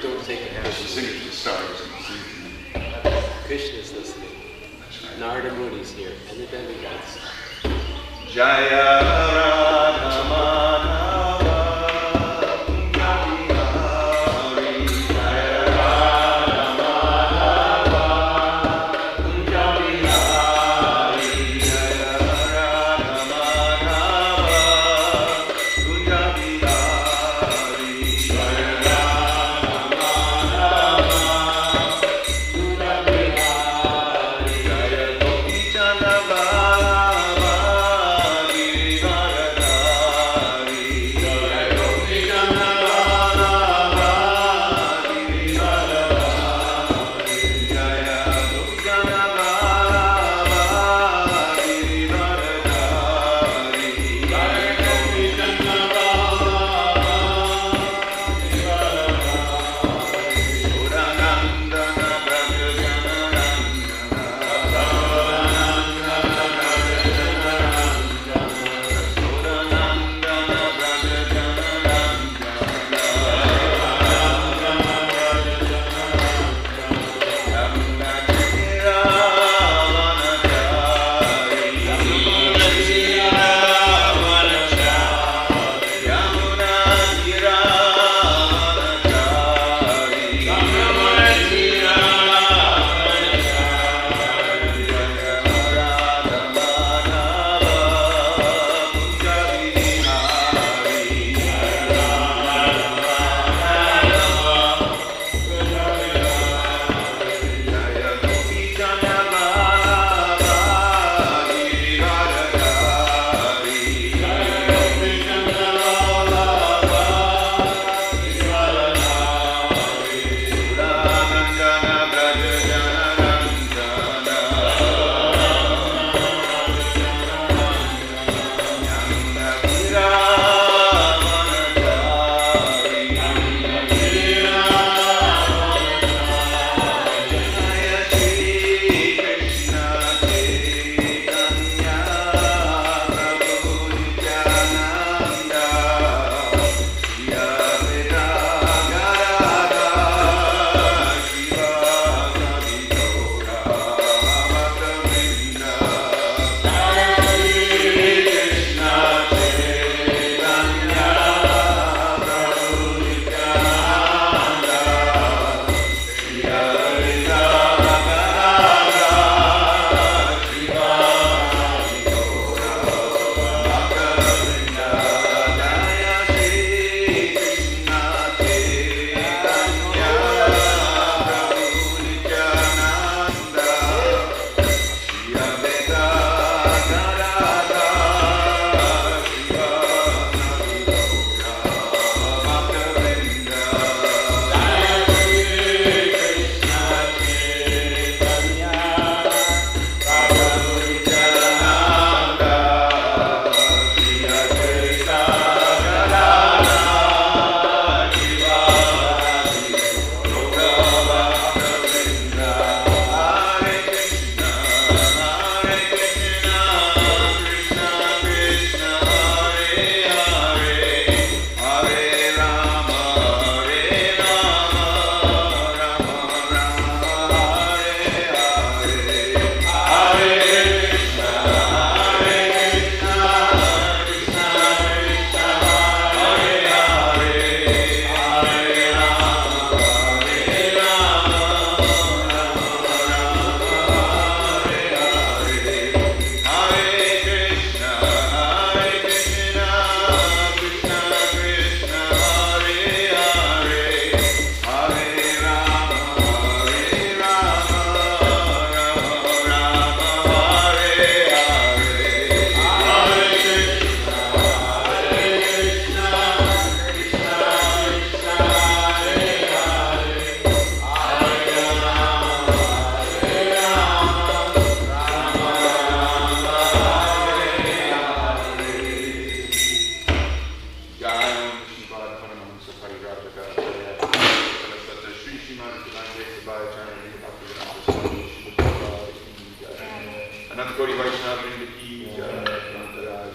Don't take it. Yeah, she sings to the stars. Krishna is listening. That's right. Narada Muni's here, and the demigods. Jaya Radha Madhava Kunjabi Hari. Jaya Radha Madhava Kunjabi Hari. Jaya Radha Madhava Kunjabi Hari. Jaya Radha Madhava Kunjabi Hari. Jaya Gopi Chanda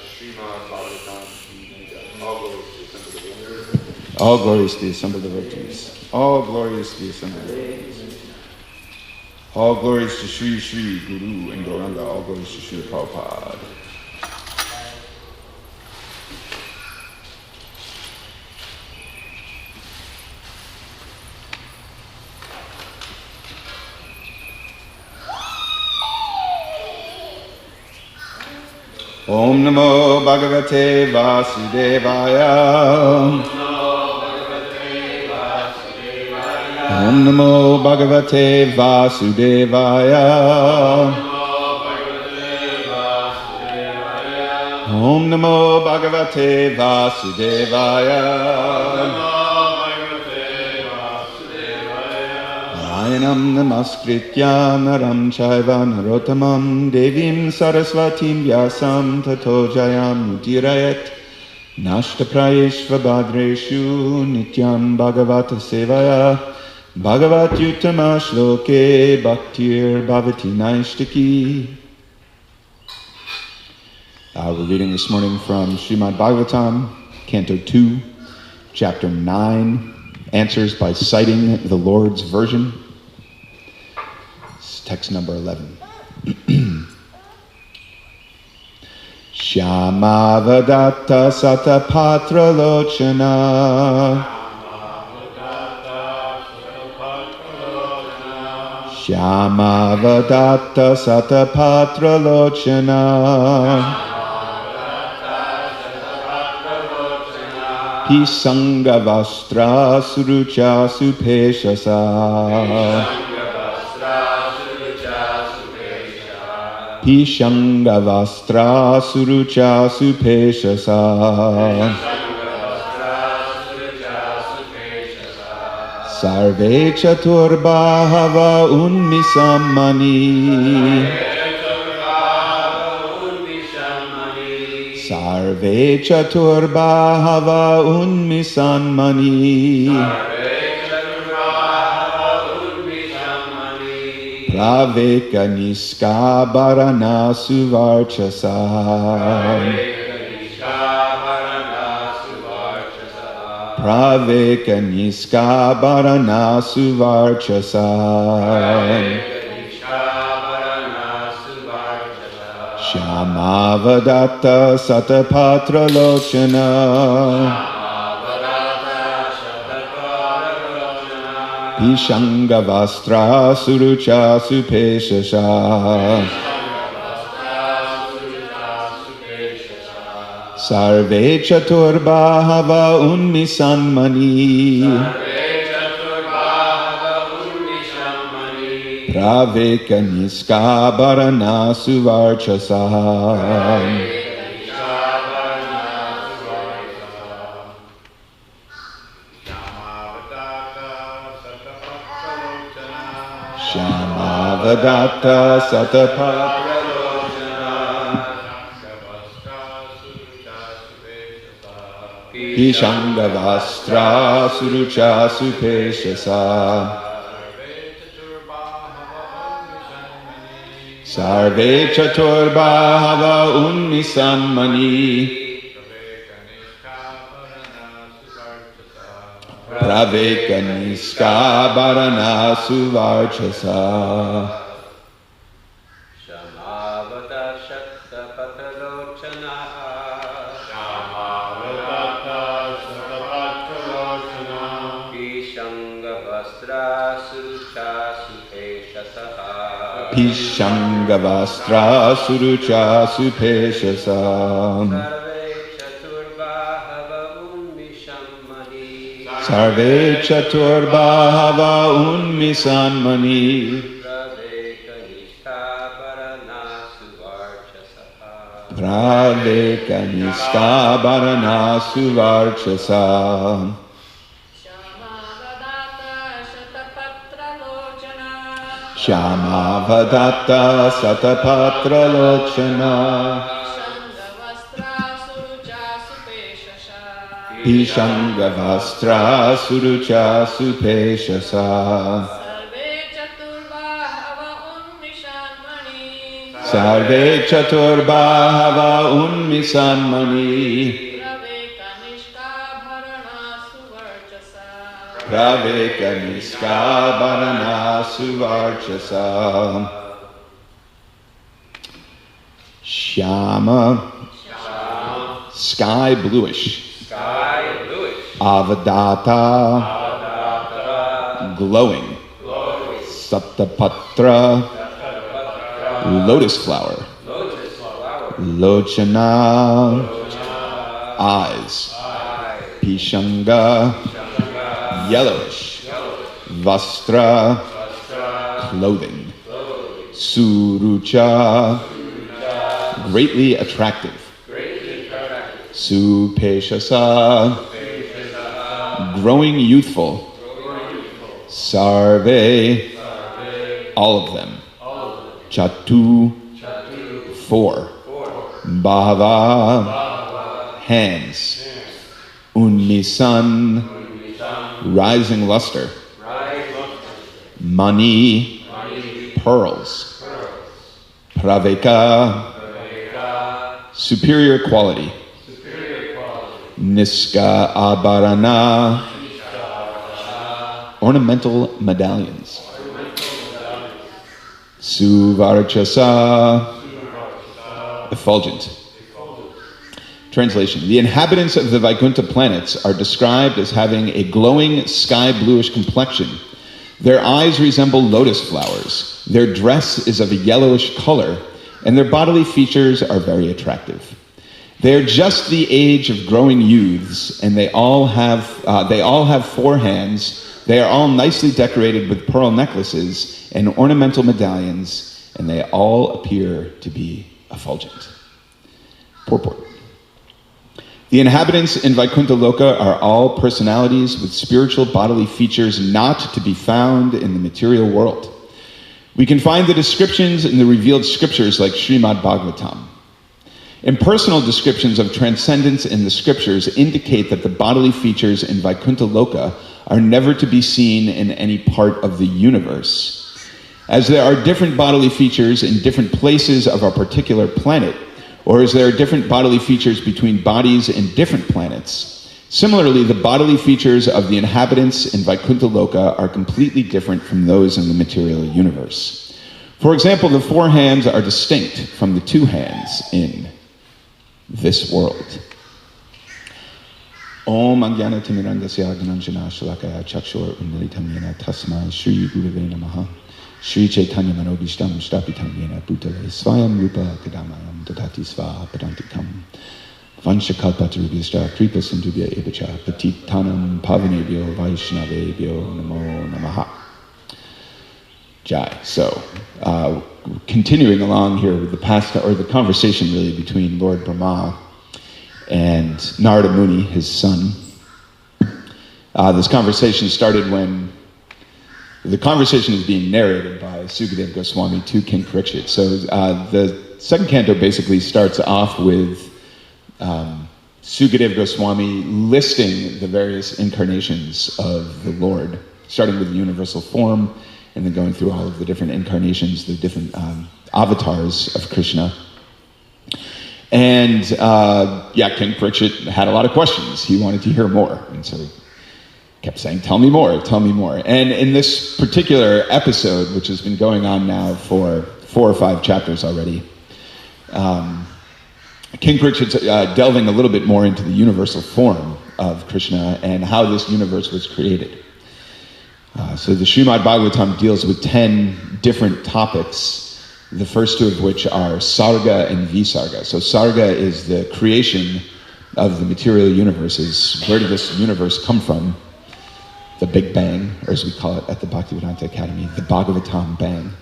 Srimad Bhagavatam, all glory to the Temple of the Lord. All glories to the assembled devotees. All glories to the assembled devotees. All glories to Sri Sri Guru and Gauranga. All glories to Sri Prabhupada. Om Namo Bhagavate Vasudevaya. Om Namo Bhagavate Vasudevaya. Om Namo Bhagavate Vasudevaya. Nayanam namaskritya naram chaiva narottamam devim saraswatim vyasam tato jayam udirayat nashtaprayeshva badreshu nityam bhagavata sevaya bhagavat yuttama shloke bhaktir bhavati naishtaki. We're reading this morning from Srimad Bhagavatam, Canto 2, Chapter 9, Answers by Citing the Lord's Version. It's text number 11. Shyamavadatta satapatra lochana. Shyamavadatta satapatra lochana. Pisangavastra surucha supeshasa. Pishangavastra surucha supeshasa. Sarve chaturbahava unmisamani. Sarve chaturbahava unmisanmani. Praveka niskabarana suvarchasa. Praveka niskabarana suvarchasa. Shyamavadatta satapatra lochana. Pishangavastra surucha supeshasha. Sarve chaturbahava unmisanmani. Praveka niskabarana suvarchasa. Shyamavadatta satapatra lochana. Pishangavastra surucha supeshasa. Sarve chaturbahava unmisanmani. Praveka niskabarana suvarchasa. Shyamavadatta satapatra lochana. Pishangavastra surucha supeshasa. Pishangavastra surucha supeshasa. Sarve chaturbahava unmisanmani. Praveka niskabarana suvarchasa. Shyamavadatta satapatra lochana. Pishangavastra surucha supeshasa. Sarve chaturbahava unmisanmani. praveka niskabarana suvarchasa. Shyama, sky bluish. Avadata, glowing. Saptapatra, lotus flower. Lochana, eyes. Pishanga, yellowish. Vastra, clothing. Surucha, greatly attractive. Supeshasa, growing youthful. Sarve, all of them. Chatu, four. Bhava, hands. Unmisan, rising luster. Mani, pearls. Praveka, superior quality. Niska abarana, ornamental medallions. Suvarchasa, effulgent. Translation. The inhabitants of the Vaikuntha planets are described as having a glowing sky bluish complexion. Their eyes resemble lotus flowers. Their dress is of a yellowish color, and their bodily features are very attractive. They are just the age of growing youths, and they all have 4 hands. They are all nicely decorated with pearl necklaces and ornamental medallions, and they all appear to be effulgent. Purport. The inhabitants in Vaikuntha Loka are all personalities with spiritual bodily features not to be found in the material world. We can find the descriptions in the revealed scriptures like Srimad Bhagavatam. Impersonal descriptions of transcendence in the scriptures indicate that the bodily features in Vaikuntha Loka are never to be seen in any part of the universe. As there are different bodily features in different places of our particular planet, or as there are different bodily features between bodies in different planets, similarly, the bodily features of the inhabitants in Vaikuntha Loka are completely different from those in the material universe. For example, the 4 hands are distinct from the 2 hands in this world. Om Anjana Timirandasya Gananjana Shalakaya Chakshor Unilitam Yena Tasmai Shri Gurave Namaha Shri Chaitanya Manobishtam Shtapitam Yena Bhutale Svayam Rupa Kadamayam Dadati Svaha Padantikam Vanshakalpatarubhyashta Kripa Sindhubhya Evacha Patitanam Pavanebhyo Vaishnavebhyo Namo Namaha. Jai. So, continuing along here with the conversation really between Lord Brahma and Narada Muni, his son. This conversation started when the conversation is being narrated by Sukadeva Goswami to King Parikshit. So the second canto basically starts off with Sukadeva Goswami listing the various incarnations of the Lord, starting with the universal form, and then going through all of the different incarnations, the different avatars of Krishna. And King Parikshit had a lot of questions. He wanted to hear more. And so he kept saying, tell me more, tell me more. And in this particular episode, which has been going on now for 4 or 5 chapters already, King Parikshit's delving a little bit more into the universal form of Krishna and how this universe was created. So the Srimad Bhagavatam deals with 10 different topics, the first 2 of which are Sarga and Visarga. So Sarga is the creation of the material universes. Where did this universe come from? The Big Bang, or as we call it at the Bhaktivedanta Academy, the Bhagavatam Bang.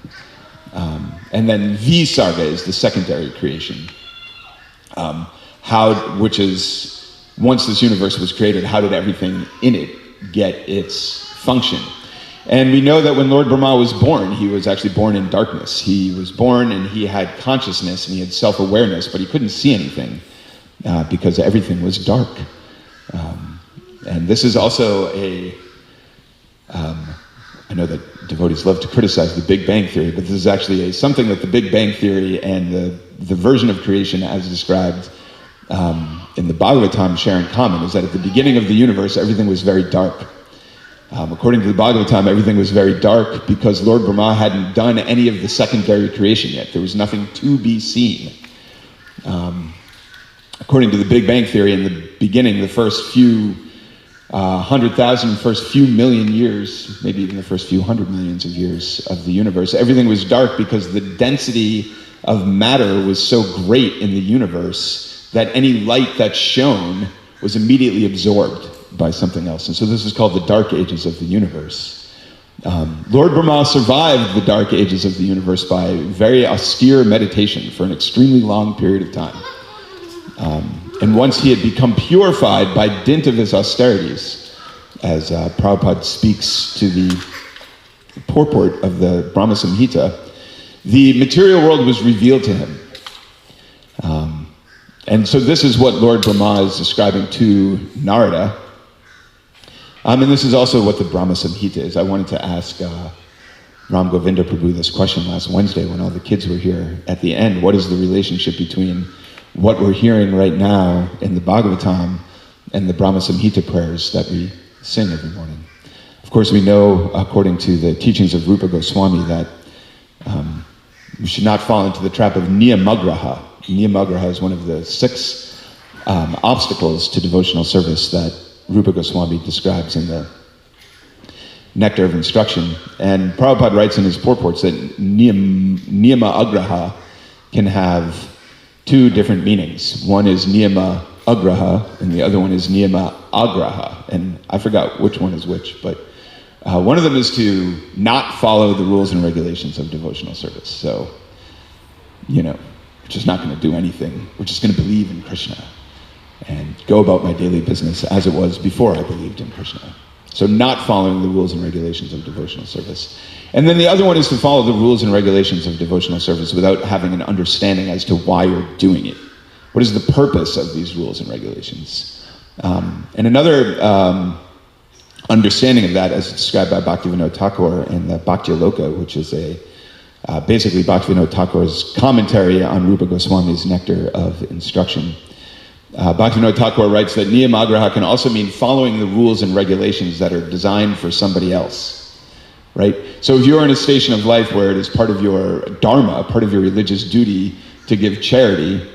And then Visarga is the secondary creation. Which is, once this universe was created, how did everything in it get its function? And we know that when Lord Brahma was born, he was actually born in darkness. He was born and he had consciousness and he had self-awareness, but he couldn't see anything because everything was dark. And this is also I know that devotees love to criticize the Big Bang Theory, but this is actually something that the Big Bang Theory and the version of creation as described in the Bhagavatam share in common, is that at the beginning of the universe, everything was very dark. According to the Bhagavatam, everything was very dark because Lord Brahma hadn't done any of the secondary creation yet. There was nothing to be seen. According to the Big Bang Theory, in the beginning, the first few 100,000, first few million years, maybe even the first few 100 millions of years of the universe, everything was dark because the density of matter was so great in the universe that any light that shone was immediately absorbed by something else. And so this is called the dark ages of the universe. Lord Brahma survived the dark ages of the universe by very austere meditation for an extremely long period of time. And once he had become purified by dint of his austerities, as Prabhupada speaks to the purport of the Brahma Samhita, the material world was revealed to him. And so this is what Lord Brahma is describing to Narada. And this is also what the Brahma Samhita is. I wanted to ask Ram Govinda Prabhu this question last Wednesday when all the kids were here. At the end, what is the relationship between what we're hearing right now in the Bhagavatam and the Brahma Samhita prayers that we sing every morning? Of course, we know, according to the teachings of Rupa Goswami, that we should not fall into the trap of niyamagraha. Niyamagraha is one of the 6 obstacles to devotional service that Rupa Goswami describes in the Nectar of Instruction. And Prabhupada writes in his purports that niyama agraha can have 2 different meanings. One is niyama agraha, and the other one is niyama agraha. And I forgot which one is which, but one of them is to not follow the rules and regulations of devotional service. So, we're just not going to do anything. We're just going to believe in Krishna and go about my daily business as it was before I believed in Krishna. So not following the rules and regulations of devotional service. And then the other one is to follow the rules and regulations of devotional service without having an understanding as to why you're doing it. What is the purpose of these rules and regulations? And another understanding of that, as described by Bhaktivinoda Thakur in the Bhakti-aloka, which is basically Bhaktivinoda Thakur's commentary on Rupa Goswami's Nectar of Instruction. Bhaktivinoda Thakur writes that niyamagraha can also mean following the rules and regulations that are designed for somebody else, right? So if you're in a station of life where it is part of your dharma, part of your religious duty to give charity,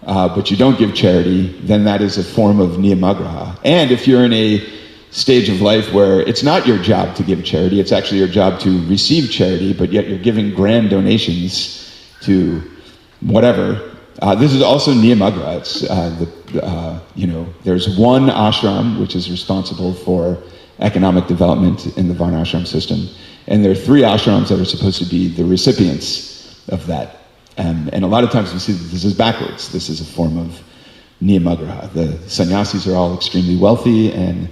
but you don't give charity, then that is a form of niyamagraha. And if you're in a stage of life where it's not your job to give charity, it's actually your job to receive charity, but yet you're giving grand donations to whatever, this is also niyamagraha. It's there's one ashram which is responsible for economic development in the varnashram system, and there are 3 ashrams that are supposed to be the recipients of that. And a lot of times we see that this is backwards. This is a form of niyamagraha. The sannyasis are all extremely wealthy, and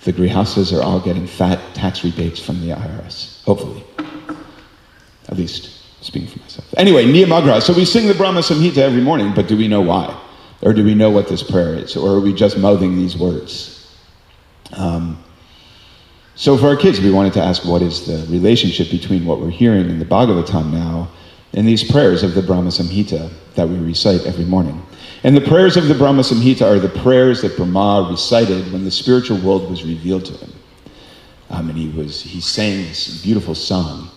the grihastas are all getting fat tax rebates from the IRS. Hopefully, at least. Speaking for myself. Anyway, niyamagraha. So we sing the Brahma Samhita every morning, but do we know why? Or do we know what this prayer is? Or are we just mouthing these words? So for our kids, we wanted to ask what is the relationship between what we're hearing in the Bhagavatam now and these prayers of the Brahma Samhita that we recite every morning. And the prayers of the Brahma Samhita are the prayers that Brahma recited when the spiritual world was revealed to him. And he sang this beautiful song,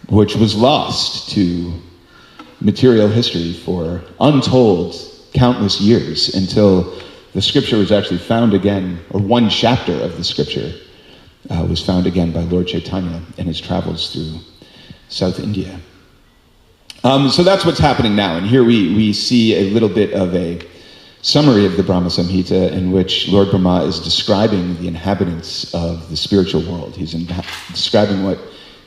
which was lost to material history for untold countless years until the scripture was actually found again, or one chapter of the scripture was found again by Lord Chaitanya in his travels through South India. So that's what's happening now, and here we see a little bit of a summary of the Brahma Samhita in which Lord Brahma is describing the inhabitants of the spiritual world. He's describing what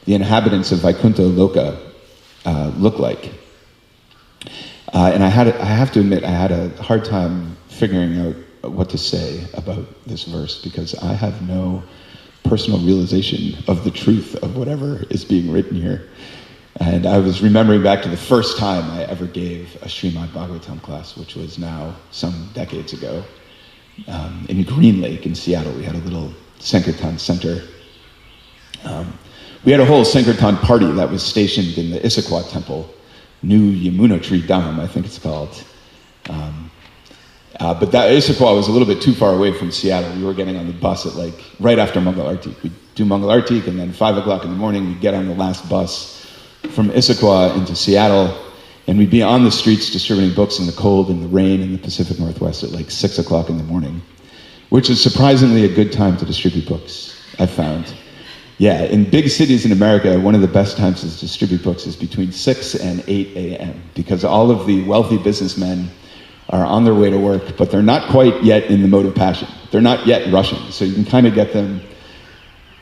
the inhabitants of Vaikuntha Loka look like. And I have to admit, I had a hard time figuring out what to say about this verse because I have no personal realization of the truth of whatever is being written here. And I was remembering back to the first time I ever gave a Srimad Bhagavatam class, which was now some decades ago, in Green Lake in Seattle. We had a little Sankirtan center. We had a whole Sankirtan party that was stationed in the Issaquah temple, New Yamunotri Dham, I think it's called. But that Issaquah was a little bit too far away from Seattle. We were getting on the bus at right after Mangal Artik. We'd do Mangal Artik, and then 5 o'clock in the morning, we'd get on the last bus from Issaquah into Seattle, and we'd be on the streets distributing books in the cold and the rain in the Pacific Northwest at 6 o'clock in the morning, which is surprisingly a good time to distribute books, I've found. Yeah, in big cities in America, one of the best times to distribute books is between 6 and 8 a.m. because all of the wealthy businessmen are on their way to work, but they're not quite yet in the mode of passion. They're not yet rushing, so you can kind of get them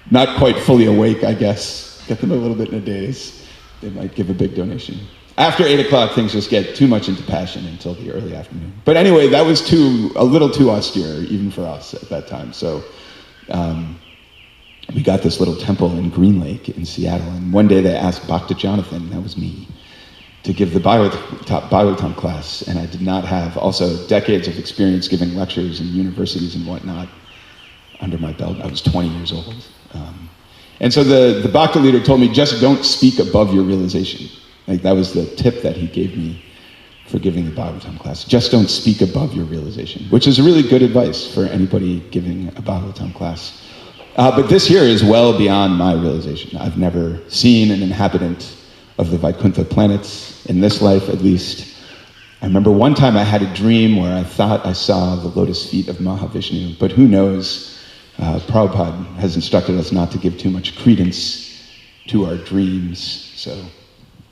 not quite fully awake, I guess. Get them a little bit in a daze. They might give a big donation. After 8 o'clock, things just get too much into passion until the early afternoon. But anyway, that was a little too austere, even for us at that time. So we got this little temple in Green Lake in Seattle, and one day they asked Bhakta Jonathan, that was me, to give the Bhagavatam class, and I did not have also decades of experience giving lectures in universities and whatnot under my belt. I was 20 years old. And so the Bhakta leader told me, just don't speak above your realization. That was the tip that he gave me for giving the Bhagavatam class. Just don't speak above your realization, which is really good advice for anybody giving a Bhagavatam class. But this here is well beyond my realization. I've never seen an inhabitant of the Vaikuntha planets, in this life at least. I remember one time I had a dream where I thought I saw the lotus feet of Mahavishnu, but who knows? Prabhupada has instructed us not to give too much credence to our dreams, so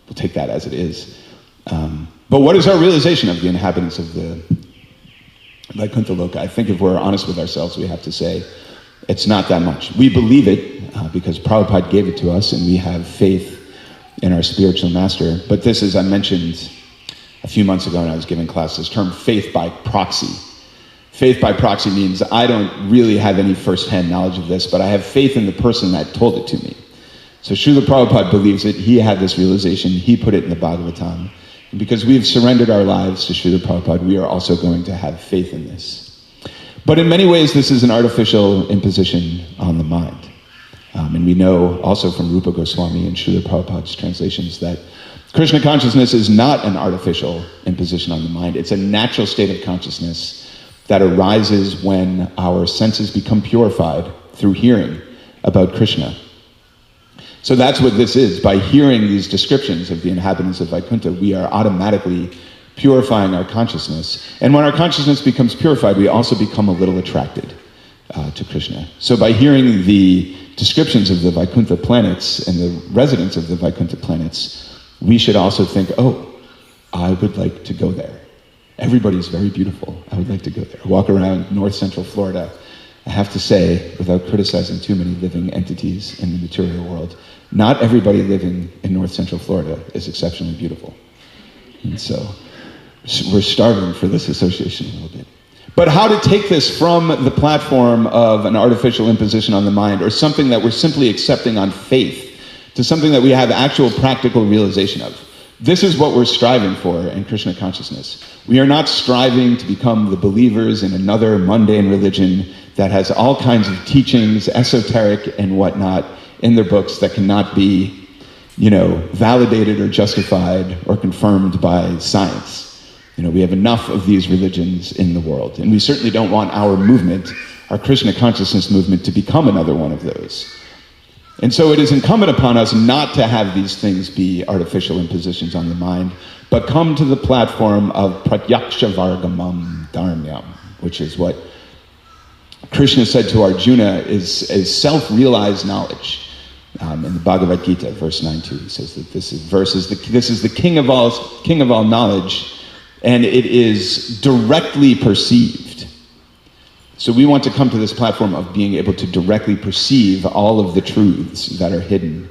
we'll take that as it is. But what is our realization of the inhabitants of the Vaikuntha Loka? I think if we're honest with ourselves, we have to say it's not that much. We believe it because Prabhupada gave it to us, and we have faith in our spiritual master. But this, as I mentioned a few months ago when I was giving class, this term faith by proxy. Faith by proxy means I don't really have any first-hand knowledge of this, but I have faith in the person that told it to me. So Srila Prabhupada believes it. He had this realization. He put it in the Bhagavatam. And because we've surrendered our lives to Srila Prabhupada, we are also going to have faith in this. But in many ways, this is an artificial imposition on the mind. And we know also from Rupa Goswami and Srila Prabhupada's translations that Krishna consciousness is not an artificial imposition on the mind. It's a natural state of consciousness that arises when our senses become purified through hearing about Krishna. So that's what this is. By hearing these descriptions of the inhabitants of Vaikuntha, we are automatically purifying our consciousness. And when our consciousness becomes purified, we also become a little attracted to Krishna. So by hearing the descriptions of the Vaikuntha planets and the residents of the Vaikuntha planets, we should also think, oh, I would like to go there. Everybody's very beautiful. I would like to go there. Walk around North Central Florida. I have to say, without criticizing too many living entities in the material world, not everybody living in North Central Florida is exceptionally beautiful. And so we're starving for this association a little bit. But how to take this from the platform of an artificial imposition on the mind or something that we're simply accepting on faith to something that we have actual practical realization of. This is what we're striving for in Krishna consciousness. We are not striving to become the believers in another mundane religion that has all kinds of teachings, esoteric and whatnot, in their books that cannot be, validated or justified or confirmed by science. We have enough of these religions in the world, and we certainly don't want our movement, our Krishna consciousness movement, to become another one of those. And so it is incumbent upon us not to have these things be artificial impositions on the mind, but come to the platform of pratyaksha vargamam dharmyam, which is what Krishna said to Arjuna is self-realized knowledge. In the Bhagavad Gita, verse 9.2, he says that this is the king of all knowledge, and it is directly perceived. So we want to come to this platform of being able to directly perceive all of the truths that are hidden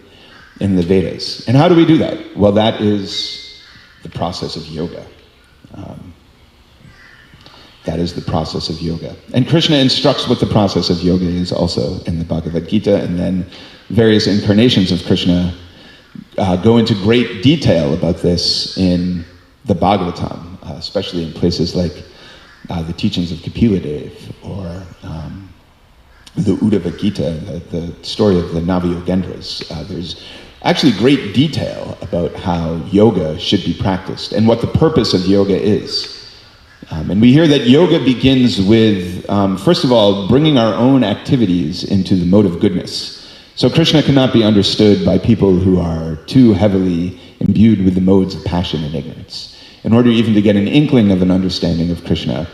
in the Vedas. And how do we do that? Well, that is the process of yoga. That is the process of yoga. And Krishna instructs what the process of yoga is also in the Bhagavad Gita, and then various incarnations of Krishna go into great detail about this in the Bhagavatam, especially in places like the teachings of Kapila Dev, or the Uddhava Gita, the story of the Navayogendras. There's actually great detail about how yoga should be practiced and what the purpose of yoga is. And we hear that yoga begins with, first of all, bringing our own activities into the mode of goodness. So Krishna cannot be understood by people who are too heavily imbued with the modes of passion and ignorance. In order even to get an inkling of an understanding of Krishna,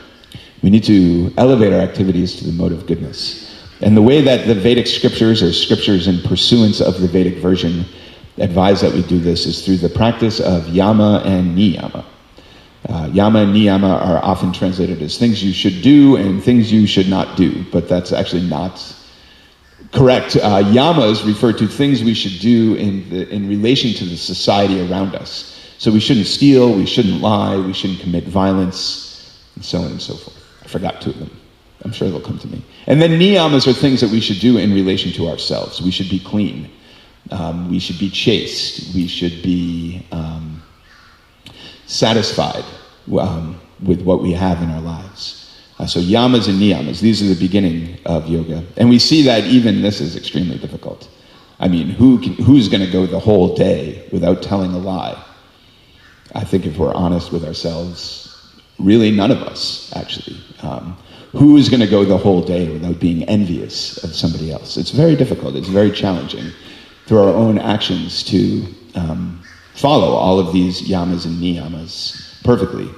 we need to elevate our activities to the mode of goodness. And the way that the Vedic scriptures, or scriptures in pursuance of the Vedic version, advise that we do this is through the practice of yama and niyama. Yama and niyama are often translated as things you should do and things you should not do, but that's actually not correct. Yamas refer to things we should do in relation to the society around us. So we shouldn't steal, we shouldn't lie, we shouldn't commit violence, and so on and so forth. I forgot two of them. I'm sure they'll come to me. And then niyamas are things that we should do in relation to ourselves. We should be clean. We should be chaste. We should be satisfied with what we have in our lives. So yamas and niyamas, these are the beginning of yoga. And we see that even this is extremely difficult. I mean, who's going to go the whole day without telling a lie? I think if we're honest with ourselves, really none of us, actually. Who is going to go the whole day without being envious of somebody else? It's very difficult. It's very challenging through our own actions to follow all of these yamas and niyamas perfectly.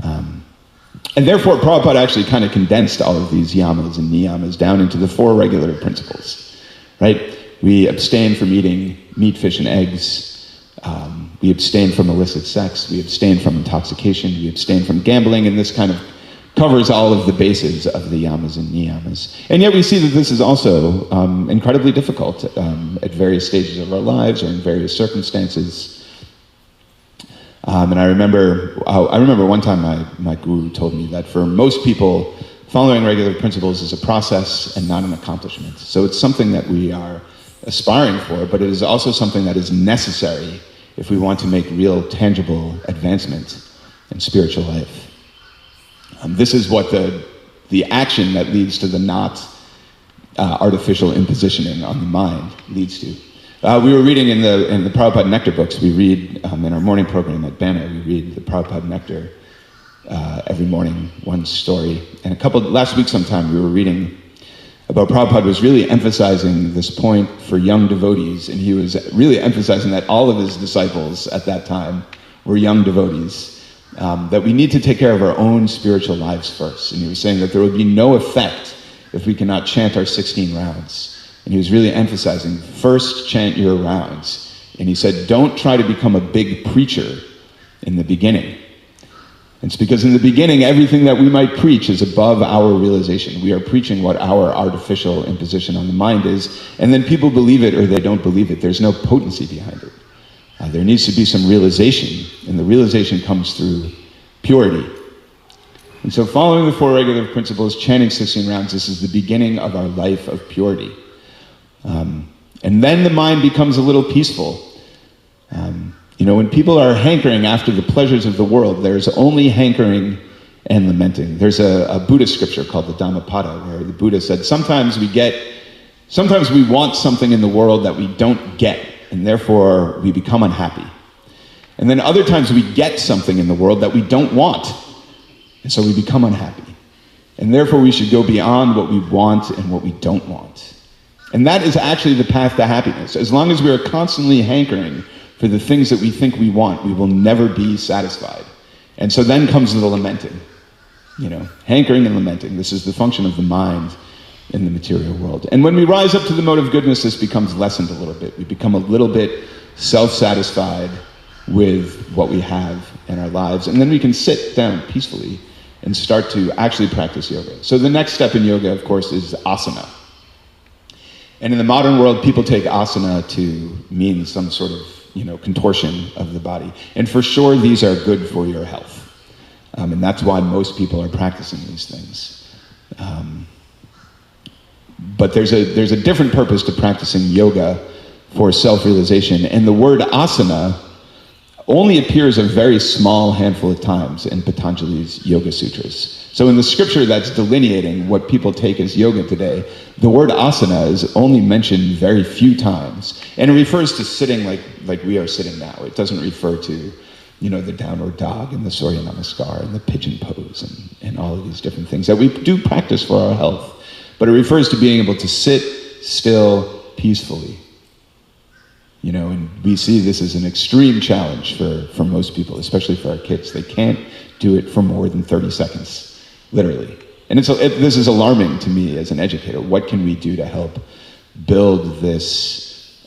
And therefore, Prabhupada actually kind of condensed all of these yamas and niyamas down into the 4 regular principles, right? We abstain from eating meat, fish, and eggs. We abstain from illicit sex. We abstain from intoxication. We abstain from gambling, and this kind of covers all of the bases of the yamas and niyamas. And yet we see that this is also incredibly difficult at various stages of our lives or in various circumstances. And I remember one time my guru told me that for most people, following regular principles is a process and not an accomplishment. So it's something that we are aspiring for, but it is also something that is necessary if we want to make real, tangible advancement in spiritual life. This is what the action that leads to the not artificial impositioning on the mind leads to. We were reading in the Prabhupada Nectar books. We read in our morning program at Banner. We read the Prabhupada Nectar every morning, one story. And last week sometime we were reading about Prabhupada was really emphasizing this point for young devotees, and he was really emphasizing that all of his disciples at that time were young devotees. That we need to take care of our own spiritual lives first. And he was saying that there would be no effect if we cannot chant our 16 rounds. And he was really emphasizing, first chant your rounds. And he said, don't try to become a big preacher in the beginning. It's because in the beginning, everything that we might preach is above our realization. We are preaching what our artificial imposition on the mind is, and then people believe it or they don't believe it. There's no potency behind it. There needs to be some realization, and the realization comes through purity. And so following the 4 regular principles, chanting 16 rounds, this is the beginning of our life of purity. And then the mind becomes a little peaceful. When people are hankering after the pleasures of the world, there's only hankering and lamenting. There's a Buddhist scripture called the Dhammapada, where the Buddha said, sometimes we want something in the world that we don't get, and therefore we become unhappy. And then other times we get something in the world that we don't want, and so we become unhappy. And therefore we should go beyond what we want and what we don't want. And that is actually the path to happiness. As long as we are constantly hankering for the things that we think we want, we will never be satisfied. And so then comes the lamenting. Hankering and lamenting. This is the function of the mind in the material world. And when we rise up to the mode of goodness, this becomes lessened a little bit. We become a little bit self-satisfied with what we have in our lives. And then we can sit down peacefully and start to actually practice yoga. So the next step in yoga, of course, is asana. And in the modern world, people take asana to mean some sort of, contortion of the body. And for sure, these are good for your health. And that's why most people are practicing these things. But there's a different purpose to practicing yoga for self-realization. And the word asana only appears a very small handful of times in Patanjali's Yoga Sutras. So in the scripture that's delineating what people take as yoga today, the word asana is only mentioned very few times. And it refers to sitting like we are sitting now. It doesn't refer to, the downward dog and the Surya Namaskar and the pigeon pose and all of these different things that we do practice for our health. But it refers to being able to sit still peacefully. And we see this as an extreme challenge for most people, especially for our kids. They can't do it for more than 30 seconds, literally. And this is alarming to me as an educator. What can we do to help build this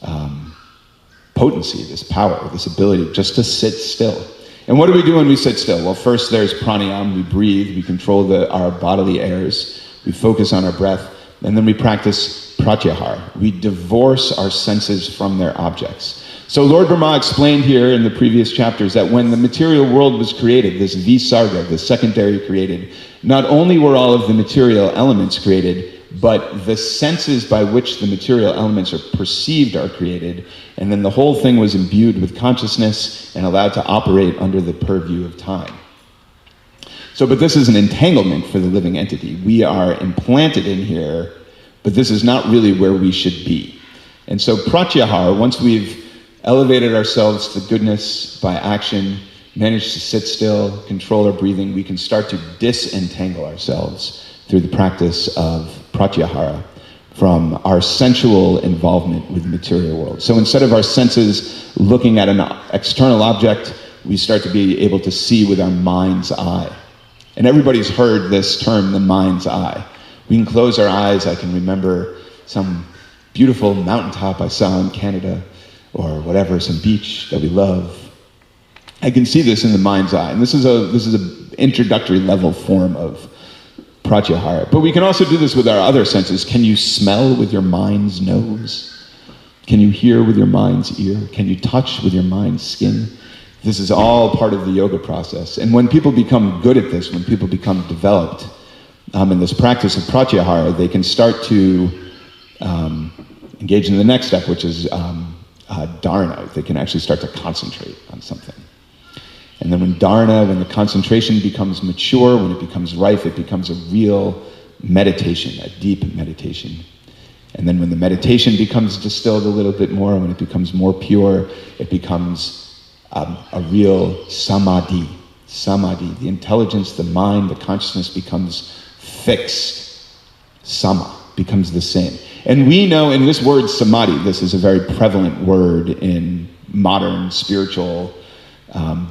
potency, this power, this ability just to sit still? And what do we do when we sit still? Well, first there's pranayama. We breathe, we control our bodily airs, we focus on our breath, and then we practice pratyahara. We divorce our senses from their objects. So Lord Brahma explained here in the previous chapters that when the material world was created, this visarga, the secondary created, not only were all of the material elements created, but the senses by which the material elements are perceived are created, and then the whole thing was imbued with consciousness and allowed to operate under the purview of time. But this is an entanglement for the living entity. We are implanted in here, but this is not really where we should be. And so pratyahara, once we've elevated ourselves to goodness by action, managed to sit still, control our breathing, we can start to disentangle ourselves through the practice of pratyahara from our sensual involvement with the material world. So instead of our senses looking at an external object, we start to be able to see with our mind's eye. And everybody's heard this term, the mind's eye. We can close our eyes. I can remember some beautiful mountaintop I saw in Canada, or whatever, some beach that we love. I can see this in the mind's eye. And this is an introductory level form of pratyahara. But we can also do this with our other senses. Can you smell with your mind's nose? Can you hear with your mind's ear? Can you touch with your mind's skin? This is all part of the yoga process. And when people become good at this, when people become developed in this practice of pratyahara, they can start to engage in the next step, which is dharana. They can actually start to concentrate on something. And then when the concentration becomes mature, when it becomes rife, it becomes a real meditation, a deep meditation. And then when the meditation becomes distilled a little bit more, when it becomes more pure, it becomes a real samadhi. Samadhi, the intelligence, the mind, the consciousness becomes fixed. Sama becomes the same. And we know in this word samadhi, this is a very prevalent word in modern spiritual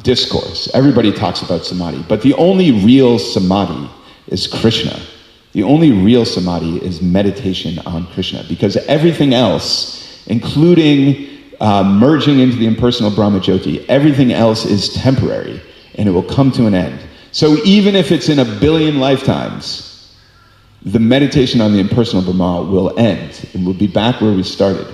discourse. Everybody talks about samadhi, but the only real samadhi is Krishna. The only real samadhi is meditation on Krishna, because everything else, including merging into the impersonal Brahmajyoti, everything else is temporary, and it will come to an end. So even if it's in 1 billion lifetimes, the meditation on the impersonal Brahma will end, and we'll be back where we started.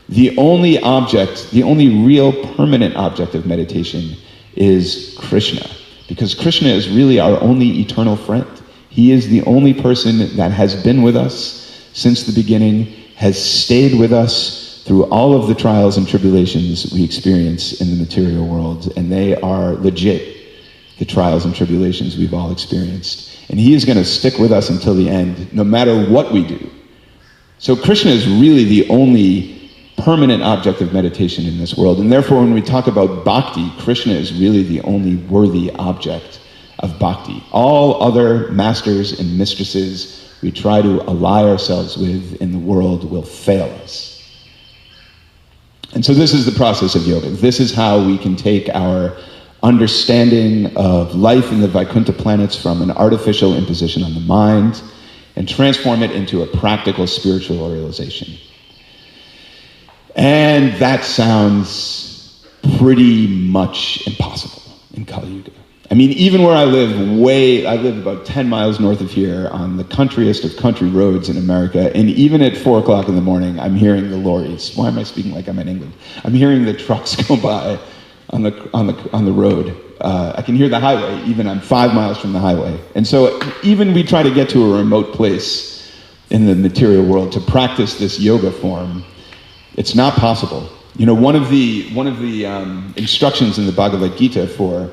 The only real permanent object of meditation is Krishna, because Krishna is really our only eternal friend. He is the only person that has been with us since the beginning, has stayed with us through all of the trials and tribulations we experience in the material world, and they are legit, the trials and tribulations we've all experienced. And he is going to stick with us until the end, no matter what we do. So Krishna is really the only permanent object of meditation in this world. And therefore, when we talk about bhakti, Krishna is really the only worthy object of bhakti. All other masters and mistresses we try to ally ourselves with in the world will fail us. And so this is the process of yoga. This is how we can take our understanding of life in the Vaikuntha planets from an artificial imposition on the mind and transform it into a practical spiritual realization. And that sounds pretty much impossible in Kali Yuga. I mean, even where I live about 10 miles north of here on the countryest of country roads in America, and even at 4 o'clock in the morning, I'm hearing the lorries. Why am I speaking like I'm in England? I'm hearing the trucks go by on the road. I can hear the highway, even I'm 5 miles from the highway. And so even we try to get to a remote place in the material world to practice this yoga form, it's not possible. You know, one of the instructions in the Bhagavad Gita for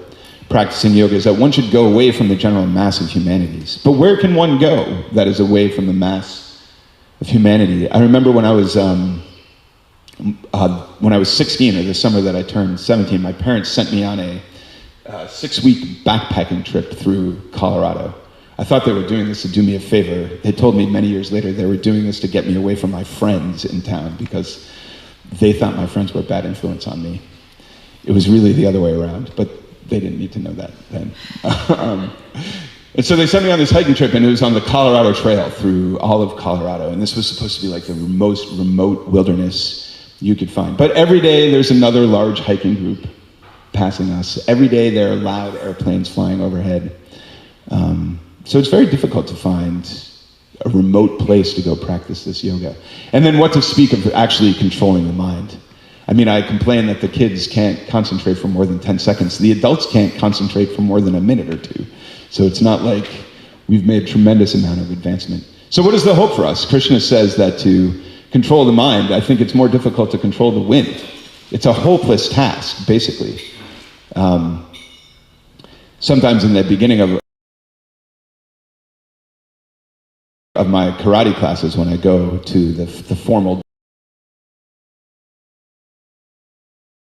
practicing yoga is that one should go away from the general mass of humanities. But where can one go that is away from the mass of humanity? I remember when I was 16, or the summer that I turned 17, my parents sent me on a 6-week backpacking trip through Colorado. I thought they were doing this to do me a favor. They told me many years later they were doing this to get me away from my friends in town because they thought my friends were a bad influence on me. It was really the other way around, but they didn't need to know that then. And so they sent me on this hiking trip, and it was on the Colorado Trail through all of Colorado, and this was supposed to be like the most remote wilderness you could find. But every day there's another large hiking group passing us. Every day there are loud airplanes flying overhead. So it's very difficult to find a remote place to go practice this yoga. And then what to speak of actually controlling the mind. I mean, I complain that the kids can't concentrate for more than 10 seconds. The adults can't concentrate for more than a minute or two. So it's not like we've made a tremendous amount of advancement. So what is the hope for us? Krishna says that to control the mind, I think it's more difficult to control the wind. It's a hopeless task, basically. Sometimes in the beginning of my karate classes, when I go to the formal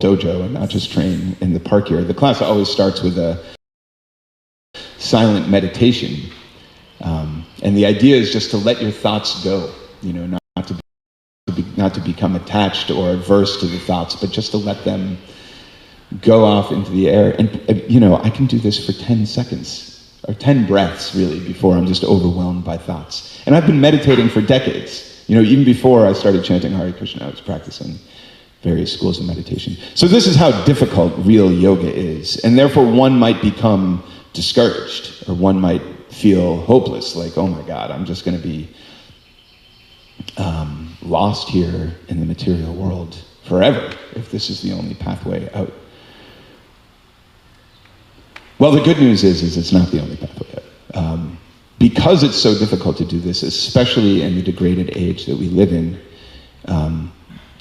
dojo and not just train in the park here, the class always starts with a silent meditation. And the idea is just to let your thoughts go, you know, not to become attached or averse to the thoughts, but just to let them go off into the air. And, you know, I can do this for 10 seconds. Or 10 breaths, really, before I'm just overwhelmed by thoughts. And I've been meditating for decades. You know, even before I started chanting Hare Krishna, I was practicing various schools of meditation. So this is how difficult real yoga is. And therefore one might become discouraged, or one might feel hopeless, like, oh my God, I'm just going to be lost here in the material world forever if this is the only pathway out. Well, the good news is it's not the only pathway out. Because it's so difficult to do this, especially in the degraded age that we live in,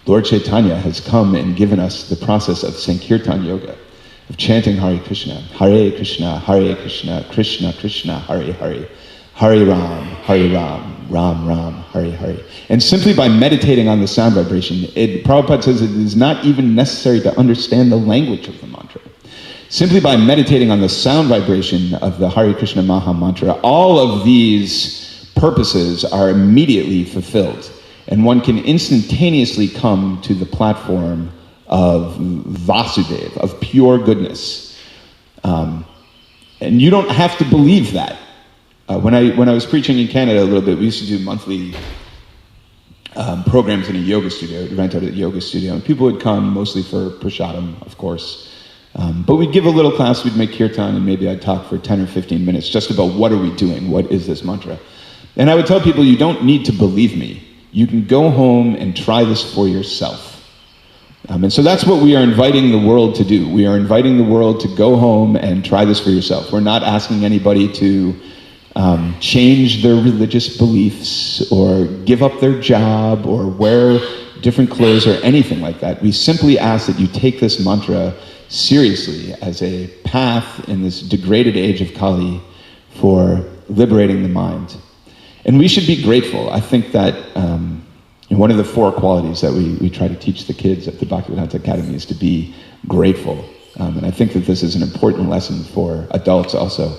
Lord Chaitanya has come and given us the process of Sankirtan Yoga, of chanting Hare Krishna, Krishna, Krishna Krishna, Hare Hare, Hare Ram, Ram Ram, Hare Hare. And simply by meditating on the sound vibration, Prabhupada says it is not even necessary to understand the language of the mantra. Simply by meditating on the sound vibration of the Hare Krishna Maha Mantra, all of these purposes are immediately fulfilled. And one can instantaneously come to the platform of Vasudeva, of pure goodness. And you don't have to believe that. When I was preaching in Canada a little bit, we used to do monthly programs in a yoga studio. We'd rent out a yoga studio, and people would come mostly for prasadam, of course. But we'd give a little class, we'd make kirtan, and maybe I'd talk for 10 or 15 minutes just about what are we doing, what is this mantra. And I would tell people, you don't need to believe me. You can go home and try this for yourself. And so that's what we are inviting the world to do. We are inviting the world to go home and try this for yourself. We're not asking anybody to change their religious beliefs or give up their job or wear different clothes or anything like that. We simply ask that you take this mantra seriously as a path in this degraded age of Kali for liberating the mind. And we should be grateful. I think that one of the 4 qualities that we try to teach the kids at the Bhaktivedanta Academy is to be grateful. And I think that this is an important lesson for adults also.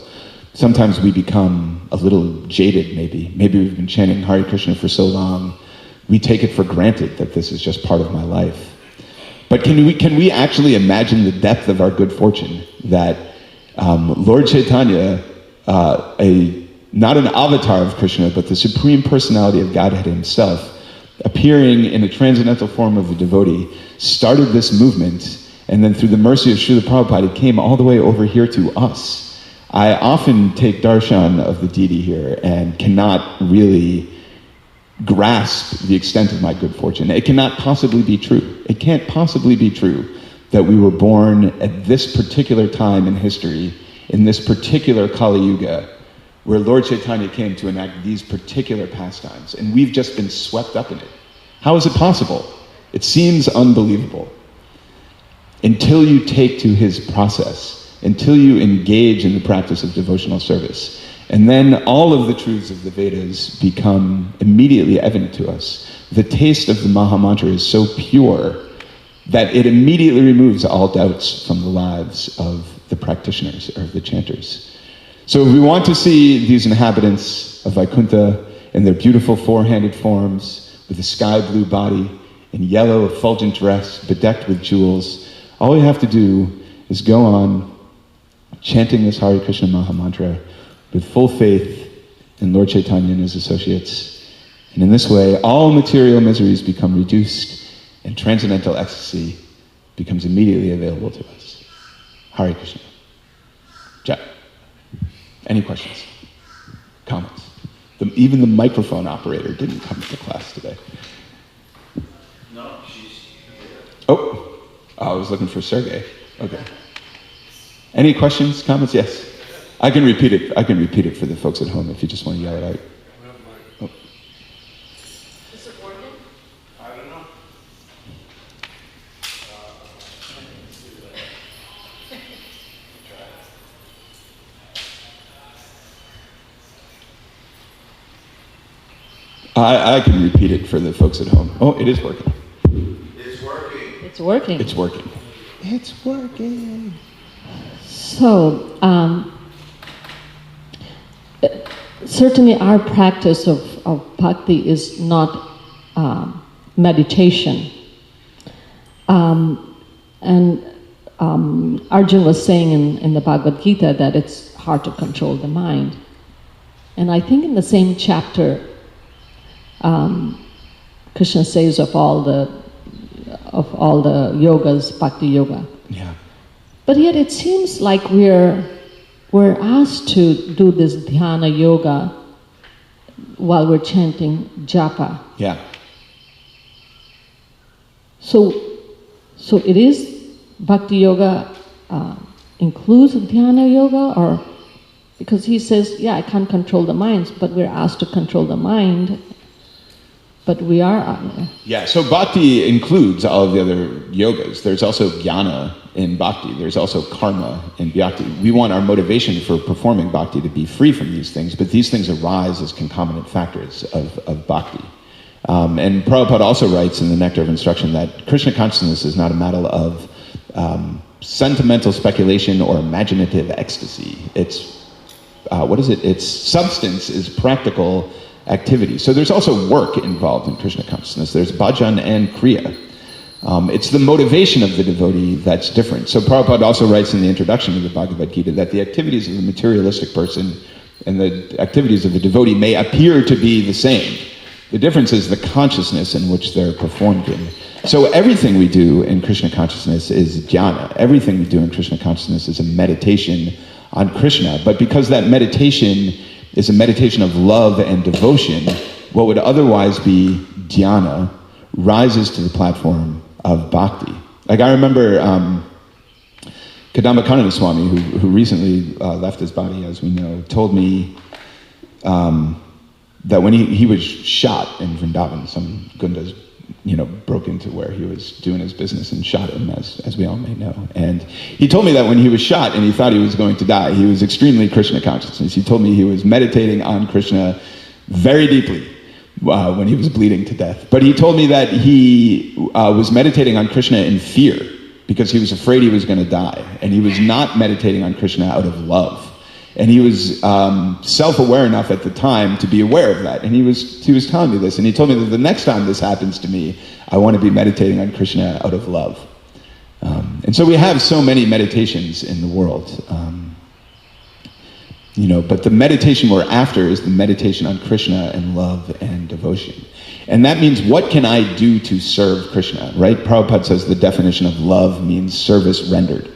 Sometimes we become a little jaded, maybe. Maybe we've been chanting Hare Krishna for so long, we take it for granted that this is just part of my life. But can we actually imagine the depth of our good fortune that Lord Chaitanya, not an avatar of Krishna, but the Supreme Personality of Godhead himself, appearing in a transcendental form of a devotee, started this movement, and then through the mercy of Srila Prabhupada, it came all the way over here to us. I often take darshan of the deity here and cannot really grasp the extent of my good fortune. It cannot possibly be true. It can't possibly be true that we were born at this particular time in history, in this particular Kali Yuga, where Lord Chaitanya came to enact these particular pastimes, and we've just been swept up in it. How is it possible? It seems unbelievable. Until you take to his process, until you engage in the practice of devotional service, and then all of the truths of the Vedas become immediately evident to us. The taste of the Maha Mantra is so pure that it immediately removes all doubts from the lives of the practitioners or the chanters. So if we want to see these inhabitants of Vaikuntha in their beautiful four-handed forms, with a sky blue body, in yellow effulgent dress, bedecked with jewels, all we have to do is go on chanting this Hare Krishna Maha Mantra with full faith in Lord Chaitanya and his associates. And in this way, all material miseries become reduced and transcendental ecstasy becomes immediately available to us. Hare Krishna. Jack, any questions? Comments? Even the microphone operator didn't come to class today. No, she's here. Oh, I was looking for Sergey. Okay. Any questions, comments? Yes. I can repeat it. I can repeat it for the folks at home if you just want to yell it out. Oh. Is it working? I don't know. I can repeat it for the folks at home. Oh, it is working. It's working. It's working. It's working. It's working. So, certainly our practice of bhakti is not meditation. And Arjun was saying in the Bhagavad Gita that it's hard to control the mind. And I think in the same chapter, Krishna says of all the yogas, bhakti yoga. Yeah. But yet it seems like we're asked to do this dhyana yoga while we're chanting japa. Yeah. So it is bhakti yoga includes dhyana yoga, or because he says, yeah, I can't control the minds, but we're asked to control the mind. But we are. Yeah, so bhakti includes all of the other yogas. There's also jnana in bhakti. There's also karma in bhakti. We want our motivation for performing bhakti to be free from these things, but these things arise as concomitant factors of bhakti. And Prabhupada also writes in the Nectar of Instruction that Krishna consciousness is not a matter of sentimental speculation or imaginative ecstasy. It's, its substance is practical activity. So there's also work involved in Krishna consciousness. There's bhajan and kriya. It's the motivation of the devotee that's different. So Prabhupada also writes in the introduction to the Bhagavad Gita that the activities of the materialistic person and the activities of the devotee may appear to be the same. The difference is the consciousness in which they're performed in. So everything we do in Krishna consciousness is jnana. Everything we do in Krishna consciousness is a meditation on Krishna. But because that meditation is a meditation of love and devotion, what would otherwise be dhyana rises to the platform of bhakti. Like I remember Kadamba Swami, who recently left his body, as we know, told me that when he was shot in Vrindavan, some gundas, broke into where he was doing his business and shot him, as we all may know. And he told me that when he was shot and he thought he was going to die, he was extremely Krishna consciousness. He told me he was meditating on Krishna very deeply when he was bleeding to death. But he told me that he was meditating on Krishna in fear because he was afraid he was going to die. And he was not meditating on Krishna out of love. And he was self-aware enough at the time to be aware of that. And he was telling me this. And he told me that the next time this happens to me, I want to be meditating on Krishna out of love. And so we have so many meditations in the world. But the meditation we're after is the meditation on Krishna and love and devotion. And that means, what can I do to serve Krishna, right? Prabhupada says the definition of love means service rendered.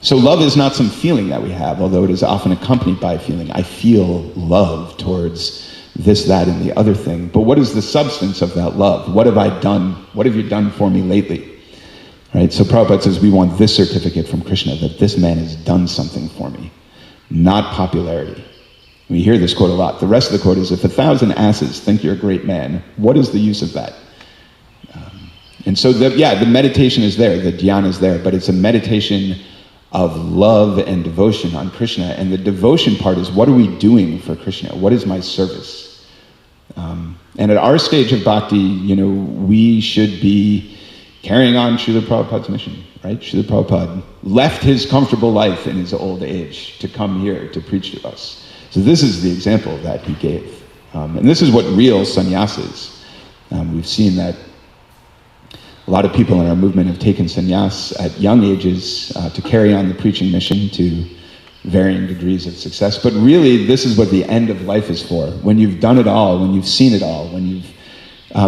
So love is not some feeling that we have, although it is often accompanied by a feeling. I feel love towards this, that, and the other thing. But what is the substance of that love? What have I done? What have you done for me lately? Right? So Prabhupada says we want this certificate from Krishna, that this man has done something for me, not popularity. We hear this quote a lot. The rest of the quote is, if 1,000 asses think you're a great man, what is the use of that? And so the meditation is there, the dhyana is there, but it's a meditation of love and devotion on Krishna. And the devotion part is, what are we doing for Krishna? What is my service? And at our stage of bhakti, we should be carrying on Srila Prabhupada's mission, right? Srila Prabhupada left his comfortable life in his old age to come here to preach to us. So this is the example that he gave. And this is what real sannyas is. We've seen that a lot of people in our movement have taken sannyas at young ages to carry on the preaching mission to varying degrees of success. But really, this is what the end of life is for. When you've done it all, when you've seen it all, when you've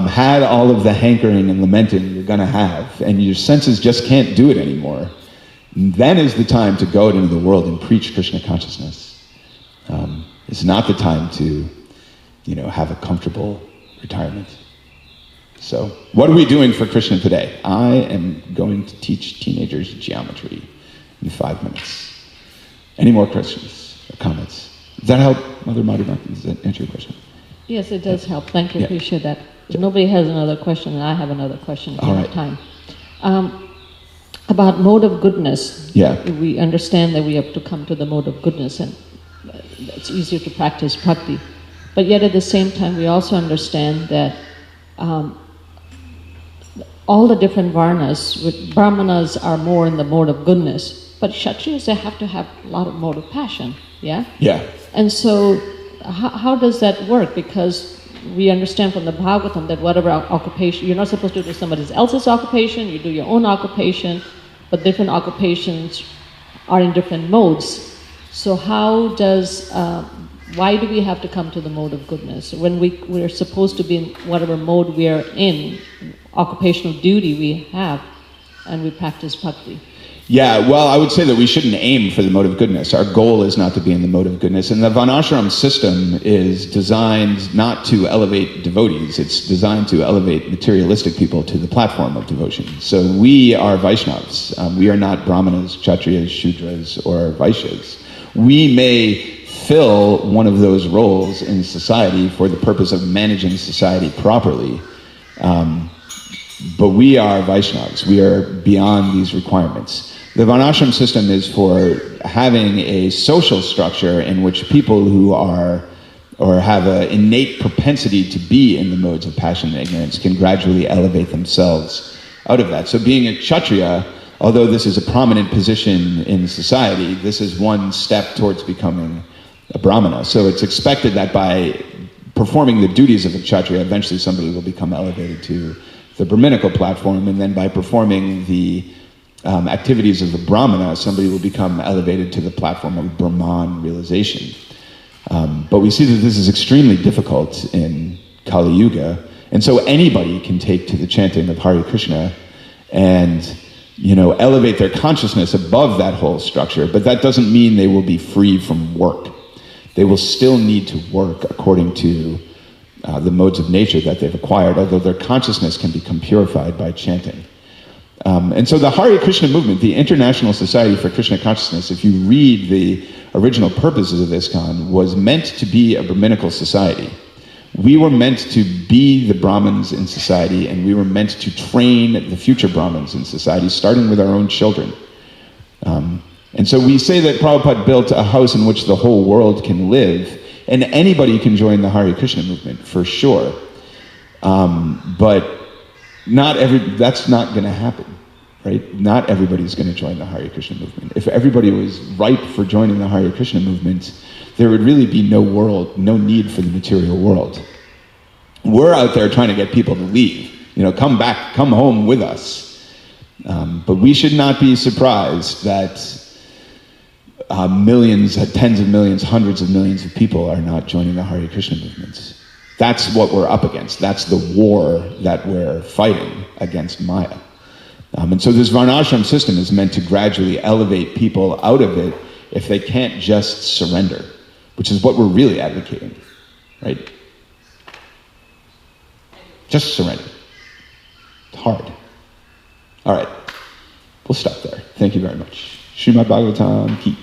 had all of the hankering and lamenting you're going to have, and your senses just can't do it anymore, then is the time to go out into the world and preach Krishna consciousness. It's not the time to, have a comfortable retirement. So, what are we doing for Krishna today? I am going to teach teenagers geometry in 5 minutes. Any more questions or comments? Does that help, Mother Madhurima? Does that answer your question? Yes, it does help. Thank you. Yeah. Appreciate that. If nobody has another question, and I have another question if All you right. have time. About mode of goodness. Yeah. We understand that we have to come to the mode of goodness, and it's easier to practice bhakti. But yet at the same time, we also understand that all the different varnas, with brahmanas are more in the mode of goodness, but kshatriyas, they have to have a lot of mode of passion, yeah? Yeah. And so how does that work? Because we understand from the Bhagavatam that whatever occupation, you're not supposed to do somebody else's occupation, you do your own occupation, but different occupations are in different modes. So how does, why do we have to come to the mode of goodness? When we're supposed to be in whatever mode we are in, occupational duty we have, and we practice bhakti. Yeah, well, I would say that we shouldn't aim for the mode of goodness. Our goal is not to be in the mode of goodness. And the Varnashram system is designed not to elevate devotees. It's designed to elevate materialistic people to the platform of devotion. So we are Vaishnavas. We are not Brahmanas, Kshatriyas, Shudras, or Vaishyas. We may fill one of those roles in society for the purpose of managing society properly. But we are Vaishnavas. We are beyond these requirements. The Varnashram system is for having a social structure in which people who are or have an innate propensity to be in the modes of passion and ignorance can gradually elevate themselves out of that. So being a Kshatriya, although this is a prominent position in society, this is one step towards becoming a Brahmana. So it's expected that by performing the duties of a Kshatriya, eventually somebody will become elevated to the Brahminical platform, and then by performing the activities of the Brahmana, somebody will become elevated to the platform of Brahman realization. But we see that this is extremely difficult in Kali Yuga, and so anybody can take to the chanting of Hare Krishna and elevate their consciousness above that whole structure, but that doesn't mean they will be free from work. They will still need to work according to the modes of nature that they've acquired, although their consciousness can become purified by chanting. And so the Hare Krishna movement, the International Society for Krishna Consciousness, if you read the original purposes of ISKCON, was meant to be a Brahminical society. We were meant to be the Brahmins in society, and we were meant to train the future Brahmins in society, starting with our own children. And so we say that Prabhupada built a house in which the whole world can live, and anybody can join the Hare Krishna movement, for sure. But that's not going to happen, right? Not everybody's going to join the Hare Krishna movement. If everybody was ripe for joining the Hare Krishna movement, there would really be no need for the material world. We're out there trying to get people to leave. Come back, come home with us. But we should not be surprised that millions, tens of millions, hundreds of millions of people are not joining the Hare Krishna movement. That's what we're up against. That's the war that we're fighting against Maya. And so this Varnashram system is meant to gradually elevate people out of it if they can't just surrender, which is what we're really advocating, right? Just surrender. It's hard. All right, we'll stop there. Thank you very much. Srimad Bhagavatam ki